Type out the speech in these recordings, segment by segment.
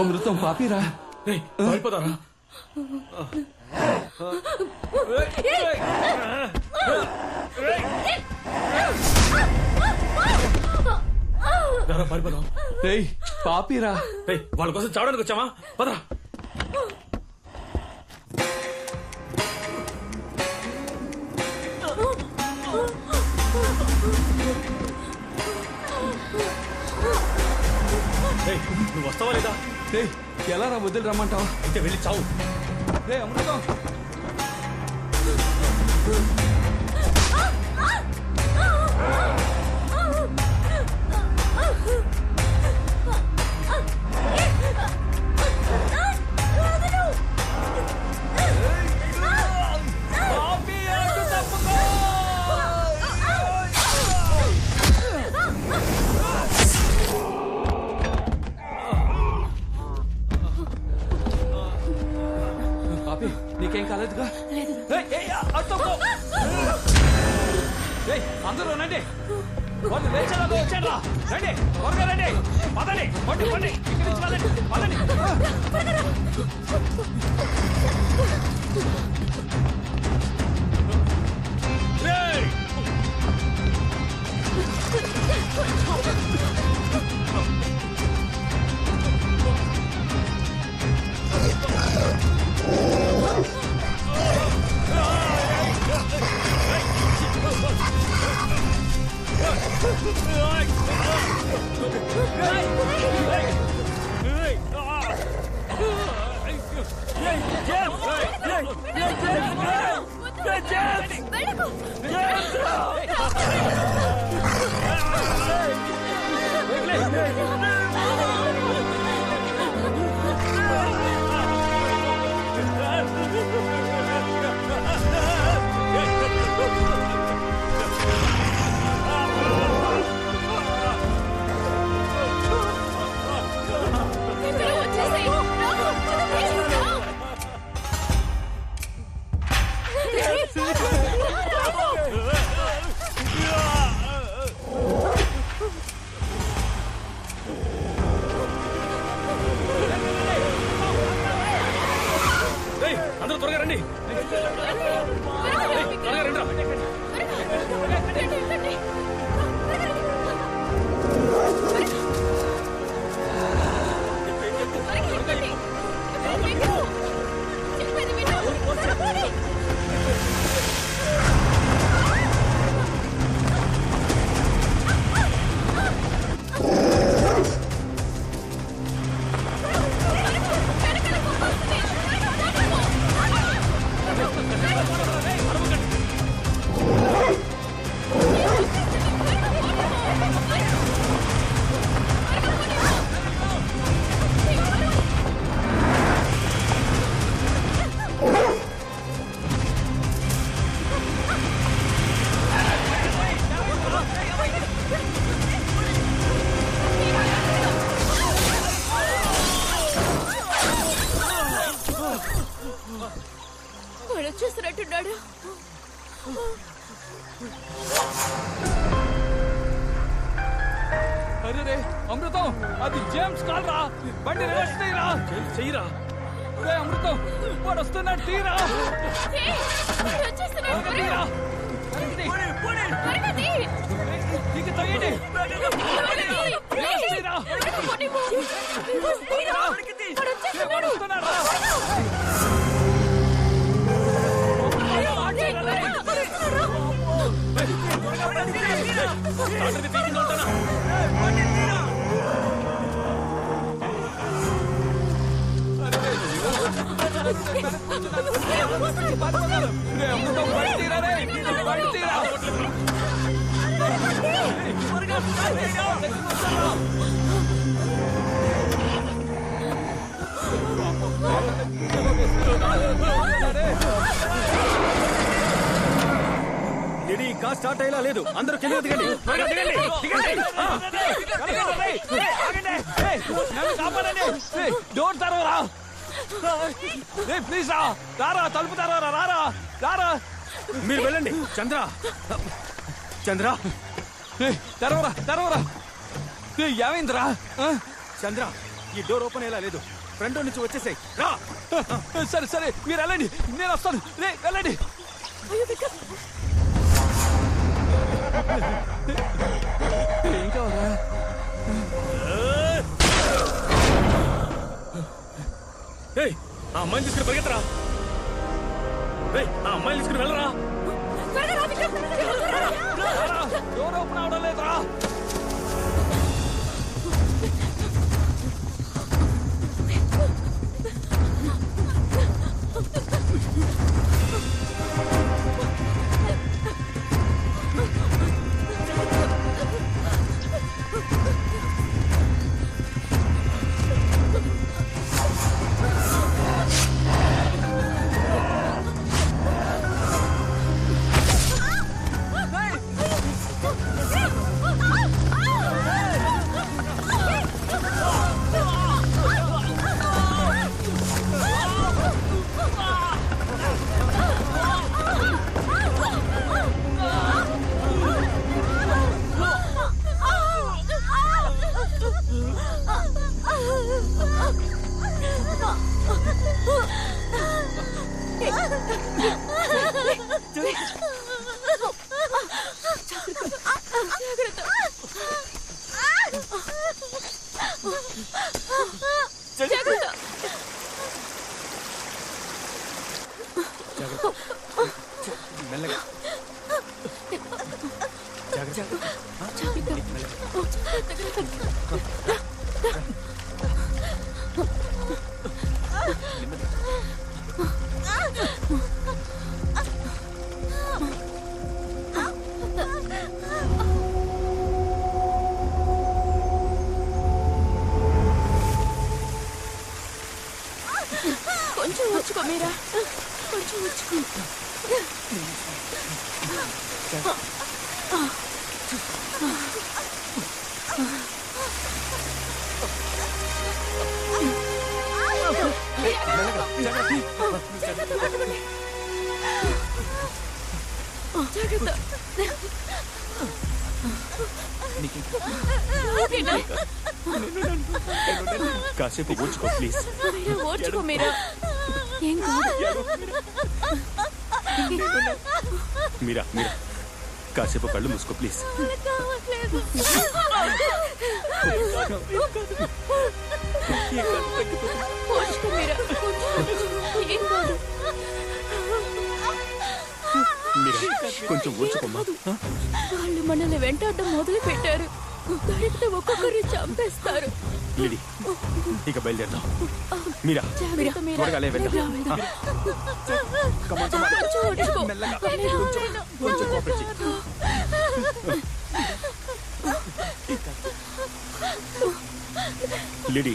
అమృతం పాపిరా అయిపోతారా పారిపోదాం. పాపిరా వాళ్ళ కోసం చావడానికి వచ్చామా? పదరా. నువ్వు వస్తావా లేదా? ఎలా రా వదిలి రమ్మంటావా? అయితే వెళ్ళి చావు. అమృతం నీకేం కాలేదుగా? అందరూ రండి, వాళ్ళు లేచేలాగా వచ్చారా? రండి త్వరగా రండి, పదండి పండి పండి ఇక్కడి నుంచి పదండి పదండి. అందరూ త్వరగా రండి. వాడు వచ్చేస్తున్నట్టున్నాడు. అరే అమృతం, అది జేమ్స్ కాల్ రా, బండి రివర్స్ తీరా. చెయ్యరా అమృతం, వాడు వస్తున్నాడు, తీరా. ఇది ఇంకా స్టార్ట్ అయ్యేలా లేదు. అందరూ కింద దిగండి. డోర్ తెరవరా ప్లీజ్. రారా, తలుపు తెరవరా, రారా రారా. మీరు వెళ్ళండి. చంద్ర చంద్ర తెరవరా తెరవరా. ఏమైందిరా? చంద్ర, ఈ డోర్ ఓపెన్ అయ్యేలా లేదు. ఫ్రంట్ నుంచి వచ్చేసాయి రా. సరే సరే మీరు వెళ్ళండి, నేను వస్తాను. రే వెళ్ళండి. ఏం కావాలా? ఏయ్, ఆ అమ్మాయిని తీసుకుని పరిగెత్తరా. ఏయ్, ఆ అమ్మాయిని తీసుకుని వెళ్ళరా. డోర్ ఓపెన్ అవడం లేదురా. మెల్లగా కొంచెం వచ్చుకో మీరా, కొంచెం వచ్చుకో. జాగ్రత్త. ఓకేనా? కాసేపు ఓర్చుకో ప్లీజ్. మీరా ఓర్చుకో మీరా, ఏం కాదు. మీరా మీరా కాసేపు కళ్ళు మూసుకో ప్లీజ్. కావట్లేదు. ఓర్చుకో మీరా, ఏం కాదు. మీరా కొంచెం ఓర్చుకోమ్మా. వాళ్ళు మనల్ని వెంటాడడం మొదలు పెట్టారు. దొరికితే ఒక్కొక్కరిని చంపేస్తారు. లిడి, ఇక బయలుదేరదాం. మీరా జాగ్రత్త మీరా. త్వరగా లే, వెళ్దాం. కొంచెం ఓర్చుకో. మెల్లగా కొంచెం కోఆపరేట్ చెయ్యి. లిడి,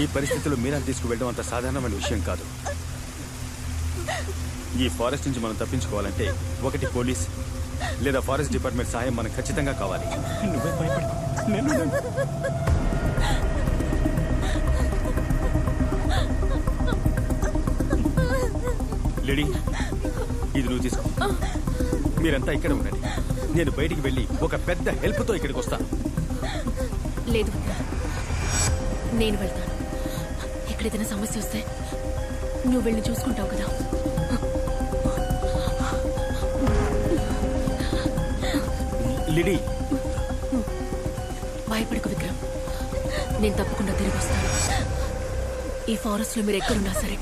ఈ పరిస్థితిలో మీరా తీసుకువెళ్ళడం అంత సాధారణమైన విషయం కాదు. ఈ ఫారెస్ట్ నుంచి మనం తప్పించుకోవాలంటే ఒకటి పోలీస్ లేదా ఫారెస్ట్ డిపార్ట్మెంట్ సహాయం మనకు ఖచ్చితంగా కావాలి. నువ్వే భయపడు. లిడి, ఇది నువ్వు తీసుకో. మీరంతా ఇక్కడ ఉండండి. నేను బయటికి వెళ్ళి ఒక పెద్ద హెల్ప్తో ఇక్కడికి వస్తాను. లేదు, నేను వెళ్తాను. ఇక్కడ ఏదైనా సమస్య వస్తే నువ్వు వెళ్ళి చూసుకుంటావు కదా. లిడి, భయపడకు విక్రమ్, నేను తప్పకుండా తిరిగి వస్తాను. ఈ ఫారెస్ట్ లో మీరు ఎక్కడున్నా సరే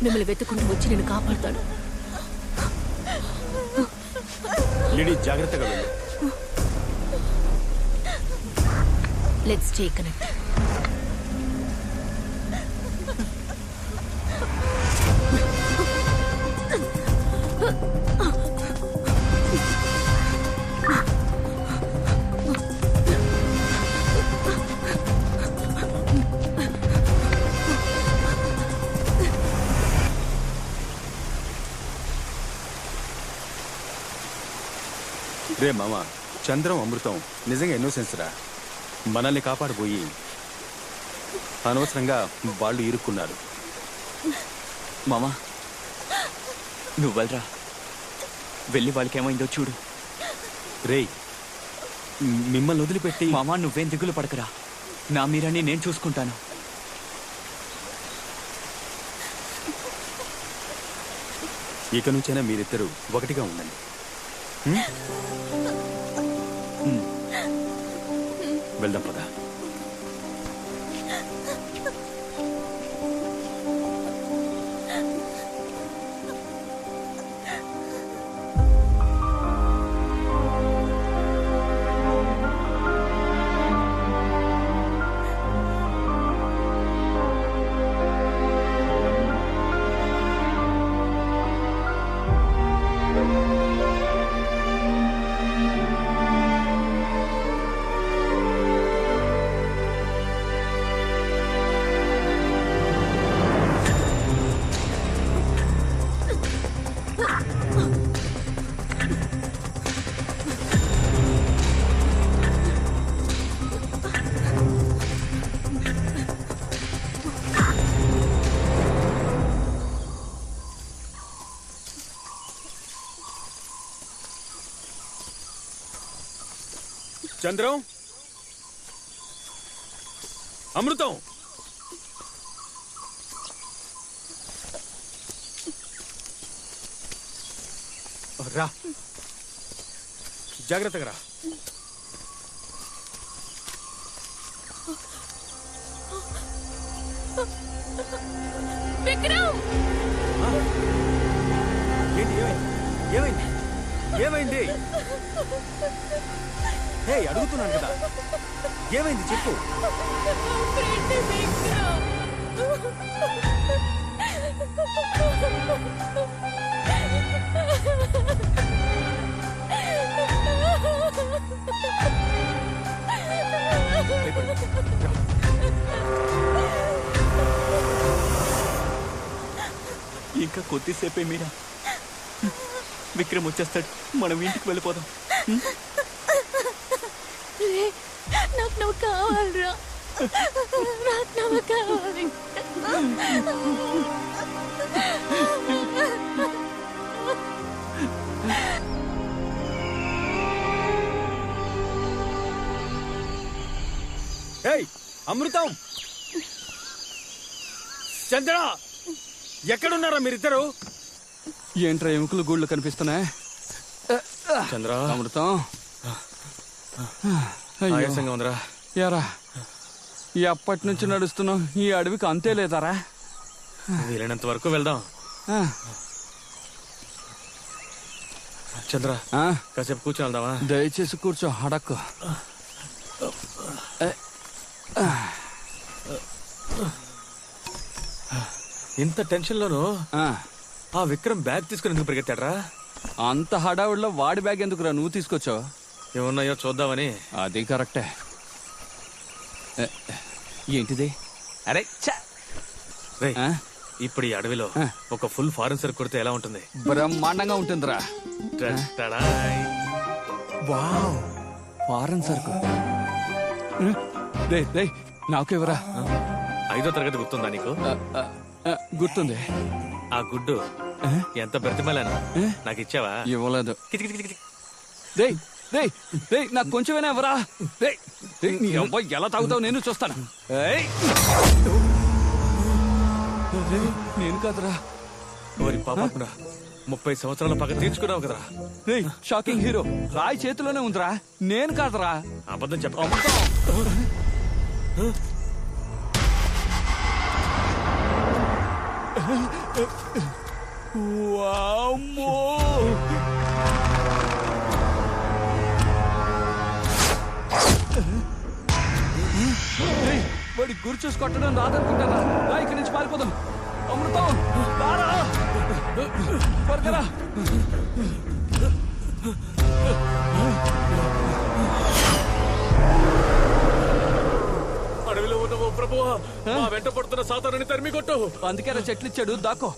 మిమ్మల్ని వెతుకుంటూ వచ్చి నేను కాపాడుతాను. లిడి జాగ్రత్తగా వెళ్ళు. Let's stay connect. రే మామ, చంద్రం అమృతం నిజంగా ఇన్నోసెన్స్ రా. మనల్ని కాపాడబోయి అనవసరంగా వాళ్ళు ఇరుక్కున్నారు. మామా, నువ్వు వెళ్ళరా, వెళ్ళి వాళ్ళకి ఏమైందో చూడు. రేయ్, మిమ్మల్ని వదిలిపెట్టి మామా, నువ్వేం దిగులు పడకరా, నా మీరాని నేను చూసుకుంటాను. ఇక నుంచైనా మీరిద్దరూ ఒకటిగా ఉండండి. హ్మ్? హ్మ్. వెళ్దాం పద. చంద్రం, అమృతం, రా, జాగ్రత్తగా రా. విక్రమ్! ఏంటి, ఏమైంది? ఏమైంది? హే, అడుగుతున్నాను కదా, ఏమైంది చెప్పు. ఇంకా కొద్దిసేపే మీరా, విక్రమ్ వచ్చేస్తాడు. మనం ఇంటికి వెళ్ళిపోదాం. నాకు నువ్వు కావాలరా, నాకు నువ్వు కావాలి. ఏయ్, అమృతం, చంద్ర, ఎక్కడున్నారా మీరిద్దరు? ఏంట్రా ఎముకలు గూళ్ళు కనిపిస్తున్నాయి? చంద్ర, అమృతం, ఆయాసంగా ఉందిరా. యారా, ఎప్పటి నుంచి నడుస్తున్నావు? ఈ అడవికి అంతే లేదారా? వీలైనంత వరకు వెళ్దాం. ఆ, చంద్ర, ఆ, కాసేపు కూర్చొని వెళ్దామా? దయచేసి కూర్చో, అడక్కు. ఇంత టెన్షన్ లోను ఆ, ఆ విక్రమ్ బ్యాగ్ తీసుకుని ఎందుకు పరిగెత్తాడ్రా? అంత హడావుడిలో వాడి బ్యాగ్ ఎందుకురా నువ్వు తీసుకొచ్చావు? ఏమున్నాయో చూద్దామని. అది కరెక్టే. ఏంటిది? అరే రేయ్, ఆ? ఇప్పుడు ఈ అడవిలో ఆ. ఒక ఫుల్ ఫారెన్ సరుకు కొడితే ఎలా ఉంటుంది? బ్రహ్మాండంగా ఉంటుందిరా. టడాయ్. వావ్, ఫారెన్ సరుకు. దే దే నాకెవరా? 5వ తరగతి గుర్తుందా నీకు? గుర్తుంది. ఆ గుడ్డు ఆ? ఎంత బ్రతిమలాను నాకు ఇచ్చావా? ఇవ్వలేదు. కిచి కిచి కిచి. రేయ్ రేయ్ రేయ్, నాకు కొంచెమైనా ఎవరా? రేయ్ రేయ్, నీ అబ్బాయి ఎలా తాగుతావు నేను చూస్తాను. ఏయ్! నేను కాదురా. ఓరి పాపకుడా, 30 సంవత్సరాల పగ తీర్చుకున్నావు కదరా. రేయ్, షాకింగ్ హీరో రాయి చేతిలోనే ఉందిరా, నేను కాదురా. అబద్ధం చెప్ప. వామ్మో! రేయ్, వాడి గురి చూసి కొట్టడం రాదనుకుంటారా? రా, ఇక్కడి నుంచి పారిపోదాం. అమృతం, రారా, త్వరగా. అడవిలో ఉన్న ఓ ప్రభువా, మా వెంట పడుతున్న సాతానుని తరిమి కొట్టు. అందుకే చెట్లు ఇచ్చాడు, దాక్కో.